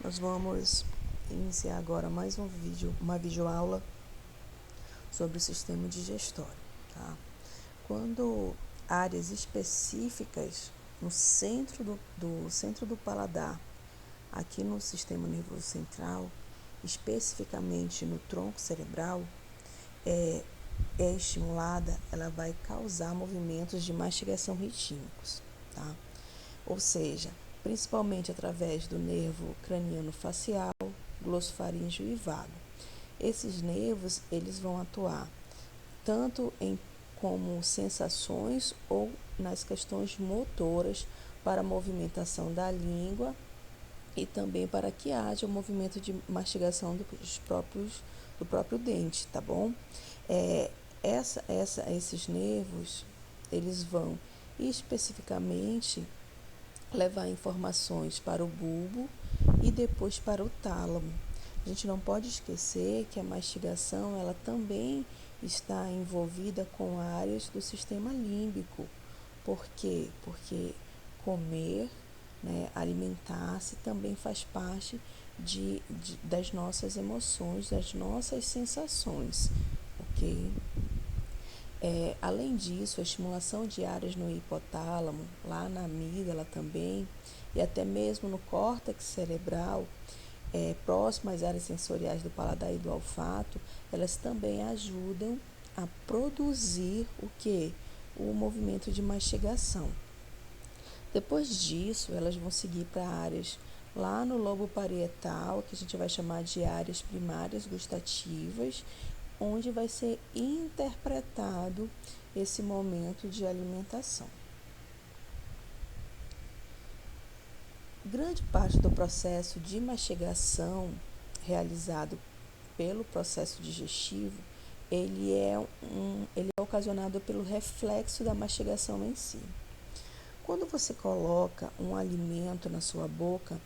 Nós vamos iniciar agora mais uma videoaula sobre o sistema digestório, tá? Quando áreas específicas no centro do paladar, aqui no sistema nervoso central, especificamente no tronco cerebral, é estimulada, ela vai causar movimentos de mastigação retínicos, tá? Ou seja, principalmente através do nervo craniano facial, glossofaríngeo e vago. Esses nervos, eles vão atuar tanto como sensações ou nas questões motoras para a movimentação da língua e também para que haja o movimento de mastigação do próprio dente, tá bom? Esses nervos, eles vão especificamente levar informações para o bulbo e depois para o tálamo. A gente não pode esquecer que a mastigação ela também está envolvida com áreas do sistema límbico. Por quê? Porque comer, né, alimentar-se também faz parte das nossas emoções, das nossas sensações, ok? Além disso, a estimulação de áreas no hipotálamo, lá na amígdala também, e até mesmo no córtex cerebral, próximo às áreas sensoriais do paladar e do olfato, elas também ajudam a produzir o que? O movimento de mastigação. Depois disso, elas vão seguir para áreas lá no lobo parietal, que a gente vai chamar de áreas primárias gustativas, onde vai ser interpretado esse momento de alimentação. Grande parte do processo de mastigação realizado pelo processo digestivo, ele é ocasionado pelo reflexo da mastigação em si. Quando você coloca um alimento na sua boca,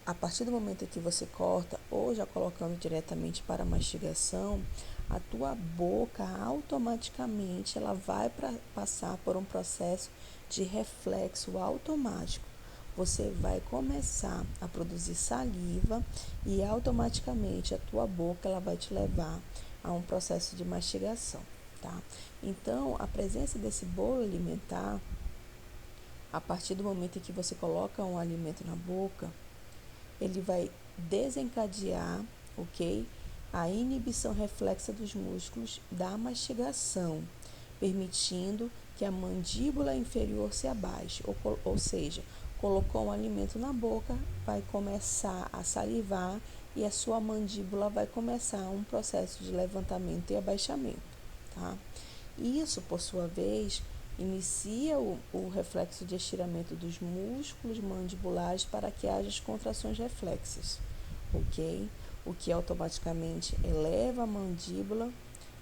a partir do momento que você corta ou já colocando diretamente para a mastigação, a tua boca automaticamente ela vai passar por um processo de reflexo automático. Você vai começar a produzir saliva e automaticamente a tua boca ela vai te levar a um processo de mastigação, tá? Então, a presença desse bolo alimentar, a partir do momento em que você coloca um alimento na boca, ele vai desencadear, ok? A inibição reflexa dos músculos da mastigação, permitindo que a mandíbula inferior se abaixe, ou seja, colocou um alimento na boca, vai começar a salivar e a sua mandíbula vai começar um processo de levantamento e abaixamento, tá? Isso, por sua vez, inicia o reflexo de estiramento dos músculos mandibulares para que haja as contrações reflexas, ok? O que automaticamente eleva a mandíbula,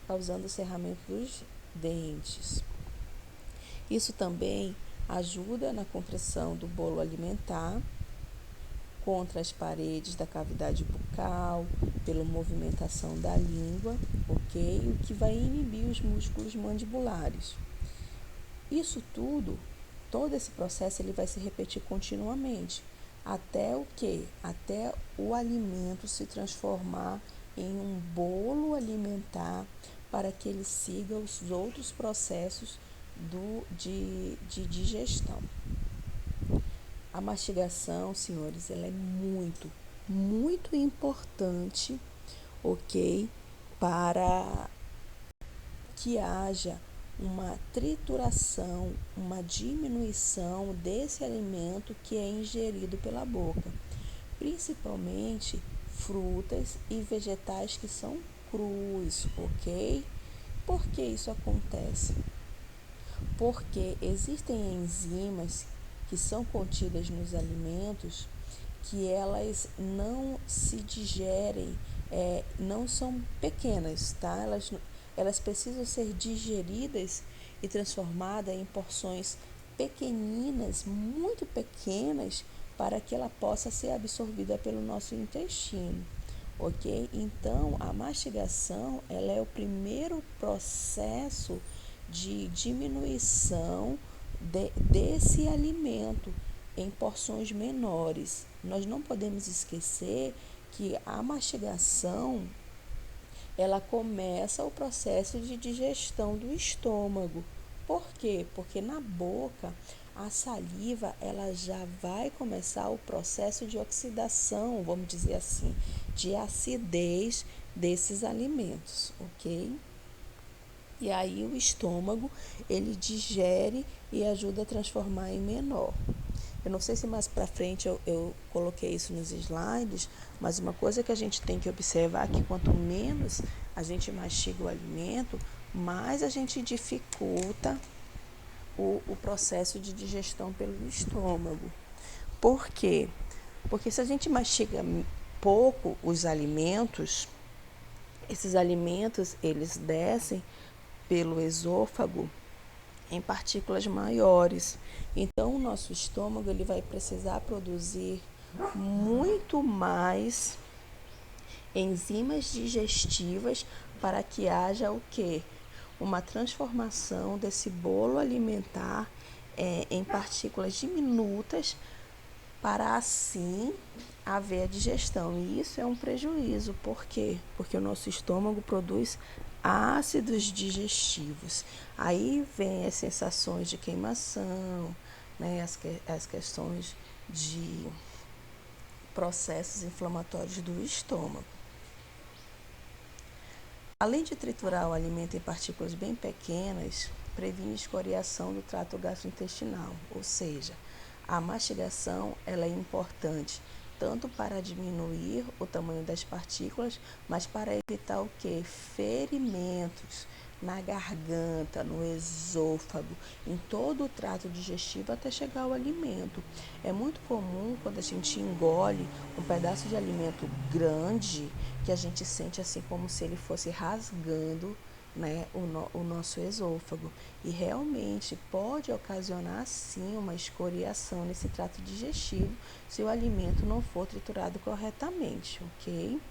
causando o cerramento dos dentes. Isso também ajuda na compressão do bolo alimentar contra as paredes da cavidade bucal, pela movimentação da língua, ok? O que vai inibir os músculos mandibulares. Isso tudo, todo esse processo, ele vai se repetir continuamente, até o quê? Até o alimento se transformar em um bolo alimentar para que ele siga os outros processos de digestão. A mastigação, senhores, ela é muito importante, ok? Para que haja uma trituração, uma diminuição desse alimento que é ingerido pela boca, principalmente frutas e vegetais que são crus, ok? Por que isso acontece? Porque existem enzimas que são contidas nos alimentos que elas não se digerem, não são pequenas, tá? Elas precisam ser digeridas e transformadas em porções pequeninas, muito pequenas, para que ela possa ser absorvida pelo nosso intestino, ok? Então, a mastigação, ela é o primeiro processo de diminuição desse alimento em porções menores. Nós não podemos esquecer que a mastigação, ela começa o processo de digestão do estômago. Por quê? Porque na boca, a saliva, ela já vai começar o processo de oxidação, vamos dizer assim, de acidez desses alimentos, ok? E aí o estômago, ele digere e ajuda a transformar em menor. Eu não sei se mais para frente eu coloquei isso nos slides, mas uma coisa que a gente tem que observar é que quanto menos a gente mastiga o alimento, mais a gente dificulta o processo de digestão pelo estômago. Por quê? Porque se a gente mastiga pouco os alimentos, esses alimentos eles descem pelo esôfago em partículas maiores. Então, o nosso estômago ele vai precisar produzir muito mais enzimas digestivas para que haja o quê? Uma transformação desse bolo alimentar em partículas diminutas para assim haver a digestão. E isso é um prejuízo. Por quê? Porque o nosso estômago produz ácidos digestivos. Aí vem as sensações de queimação, né? As questões de processos inflamatórios do estômago. Além de triturar o alimento em partículas bem pequenas, previne escoriação do trato gastrointestinal, ou seja, a mastigação ela é importante tanto para diminuir o tamanho das partículas, mas para evitar o quê? Ferimentos na garganta, no esôfago, em todo o trato digestivo até chegar ao alimento. É muito comum quando a gente engole um pedaço de alimento grande, que a gente sente assim como se ele fosse rasgando, né, o nosso esôfago. E realmente pode ocasionar sim uma escoriação nesse trato digestivo se o alimento não for triturado corretamente, ok?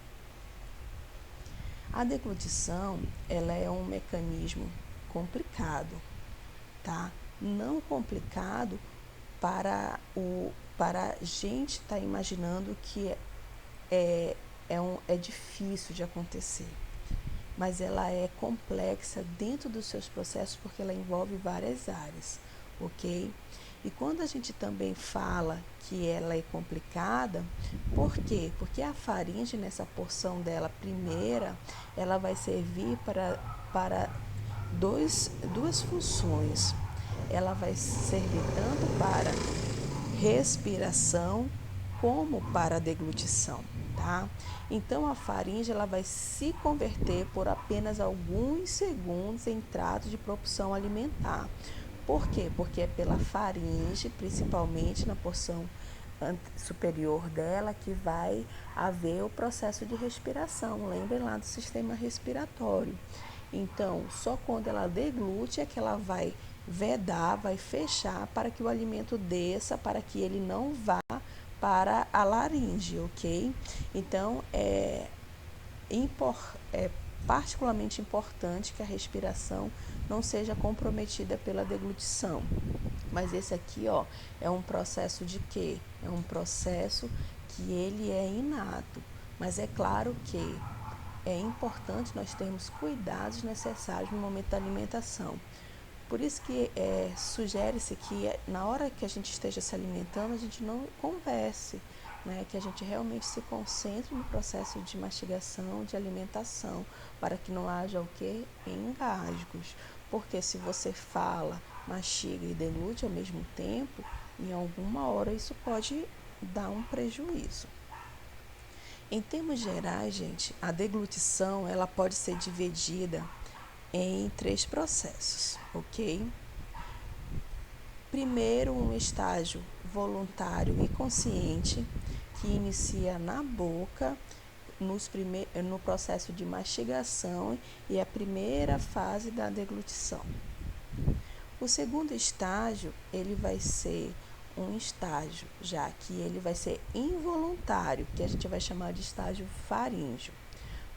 A deglutição, ela é um mecanismo complicado, tá? Não complicado para a gente estar imaginando que é difícil de acontecer, mas ela é complexa dentro dos seus processos porque ela envolve várias áreas, ok? E quando a gente também fala que ela é complicada, por quê? Porque a faringe, nessa porção dela primeira, ela vai servir para duas funções. Ela vai servir tanto para respiração como para a deglutição, tá? Então a faringe ela vai se converter por apenas alguns segundos em trato de propulsão alimentar. Por quê? Porque é pela faringe, principalmente na porção superior dela, que vai haver o processo de respiração. Lembrem lá do sistema respiratório. Então, só quando ela deglute é que ela vai vedar, vai fechar para que o alimento desça, para que ele não vá para a laringe, ok? Então, é particularmente importante que a respiração não seja comprometida pela deglutição. Mas esse aqui, ó, é um processo de quê? É um processo que ele é inato. Mas é claro que é importante nós termos cuidados necessários no momento da alimentação. Por isso que sugere-se que na hora que a gente esteja se alimentando, a gente não converse, né? Que a gente realmente se concentre no processo de mastigação, de alimentação, para que não haja o quê? Engasgos. Porque se você fala, mastiga e deglute ao mesmo tempo, em alguma hora isso pode dar um prejuízo. Em termos gerais, gente, a deglutição ela pode ser dividida em 3 processos, ok? Primeiro, um estágio voluntário e consciente, que inicia na boca, no processo de mastigação e a primeira fase da deglutição. O segundo estágio, ele vai ser um estágio, já que ele vai ser involuntário, que a gente vai chamar de estágio faríngeo.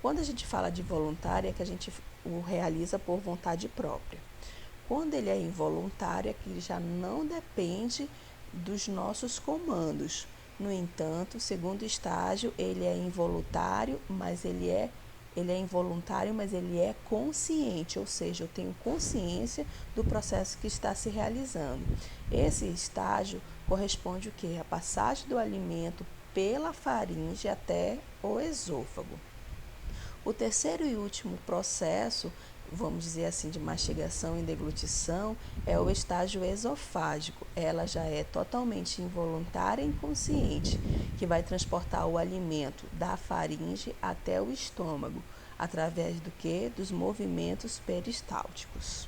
Quando a gente fala de voluntário, é que a gente o realiza por vontade própria. Quando ele é involuntário, é que ele já não depende dos nossos comandos. No entanto, o segundo estágio, ele é involuntário, mas ele é involuntário, mas ele é consciente, ou seja, eu tenho consciência do processo que está se realizando. Esse estágio corresponde o quê? A passagem do alimento pela faringe até o esôfago. O terceiro e último processo, vamos dizer assim, de mastigação e deglutição, é o estágio esofágico. Ela já é totalmente involuntária e inconsciente, que vai transportar o alimento da faringe até o estômago, através do que? Dos movimentos peristálticos.